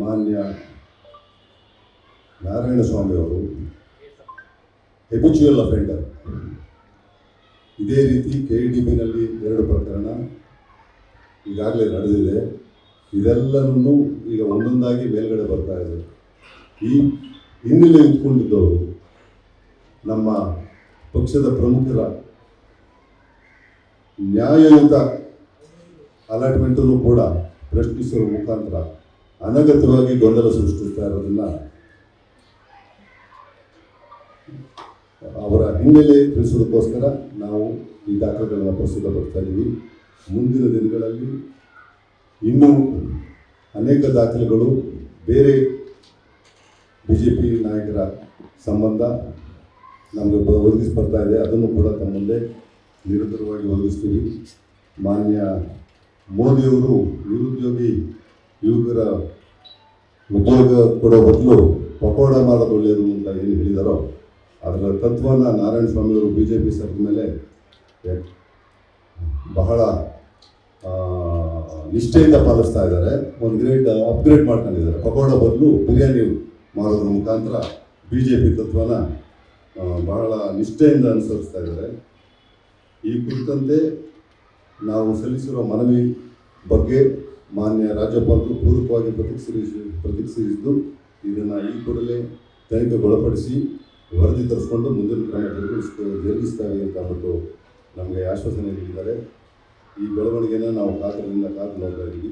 ಮಾನ್ಯ ನಾರಾಯಣಸ್ವಾಮಿ ಅವರು habitual offender. ಇದೇ ರೀತಿ KDBನಲ್ಲಿ 2 ಪ್ರಕರಣ ಈಗಾಗಲೇ ನಡೆದಿದೆ. ಇದೆಲ್ಲನೂ ಈಗ ಒಂದೊಂದಾಗಿ ಮೇಲ್ಗಡೆ ಬರ್ತಾ ಇದೆ. ಈ ಹಿನ್ನೆಲೆ ಇಟ್ಕೊಂಡಿದ್ದವರು ನಮ್ಮ ಪಕ್ಷದ ಪ್ರಮುಖರ ನ್ಯಾಯಯುತ ಅಲಾಟ್ಮೆಂಟನ್ನು ಕೂಡ ಪ್ರಶ್ನಿಸುವ ಮುಖಾಂತರ ಅನಗತ್ಯವಾಗಿ ಗೊಂದಲ ಸೃಷ್ಟಿಸ್ತಾ ಇರೋದನ್ನ ಅವರ ಹಿನ್ನೆಲೆ ತಿಳಿಸೋದಕ್ಕೋಸ್ಕರ ನಾವು ಈ ದಾಖಲೆಗಳನ್ನು ಪ್ರಸ್ತುತಪಡ್ತಾ ಇದ್ದೀವಿ. ಮುಂದಿನ ದಿನಗಳಲ್ಲಿ ಇನ್ನೂ ಅನೇಕ ದಾಖಲೆಗಳು ಬೇರೆ BJP ನಾಯಕರ ಸಂಬಂಧ ನಮಗೆ ಒದಗಿಸಿ ಬರ್ತಾ ಇದೆ. ಅದನ್ನು ಕೂಡ ತಮ್ಮ ಮುಂದೆ ನಿರಂತರವಾಗಿ ಒದಗಿಸ್ತೀವಿ. ಮಾನ್ಯ ಮೋದಿಯವರು ನಿರುದ್ಯೋಗಿ ಯುವಕರ ಉದ್ಯೋಗ ಕೊಡೋ ಬದಲು ಪಕೋಡ ಮಾಡೋದು ಒಳ್ಳೆಯದು ಅಂತ ಏನು ಹೇಳಿದಾರೋ ಅದರ ತತ್ವನ ನಾರಾಯಣಸ್ವಾಮಿಯವರು BJP ಸರ್ದ ಮೇಲೆ ಬಹಳ ನಿಷ್ಠೆಯಿಂದ ಪಾಲಿಸ್ತಾ ಇದ್ದಾರೆ. ಒಂದು ಅಪ್ಗ್ರೇಡ್ ಮಾಡ್ಕೊಂಡಿದ್ದಾರೆ. ಪಕೋಡ ಬದಲು ಬಿರಿಯಾನಿ ಮಾಡೋದ್ರ ಮುಖಾಂತರ BJP ತತ್ವನ ಬಹಳ ನಿಷ್ಠೆಯಿಂದ ಅನುಸರಿಸ್ತಾ ಇದ್ದಾರೆ. ಈ ಕುರಿತಂತೆ ನಾವು ಸಲ್ಲಿಸಿರುವ ಮನವಿ ಬಗ್ಗೆ ಮಾನ್ಯ ರಾಜ್ಯಪಾಲರು ಪೂರಕವಾಗಿ ಪ್ರತಿಕ್ರಿಯಿಸಿದ್ದು ಇದನ್ನು ಈ ಕೂಡಲೇ ತನಿಖೆಗೊಳಪಡಿಸಿ ವರದಿ ತರಿಸ್ಕೊಂಡು ಮುಂದಿನ ಕ್ರಮ ಜರುಗಿಸ್ತಾರೆ ಅಂತ ಅಂದ್ಬಿಟ್ಟು ನಮಗೆ ಆಶ್ವಾಸನೆ ನೀಡಿದ್ದಾರೆ. ಈ ಬೆಳವಣಿಗೆನ ನಾವು ಕಾದು ನೋಡ್ತಾ ಇದ್ದೀವಿ.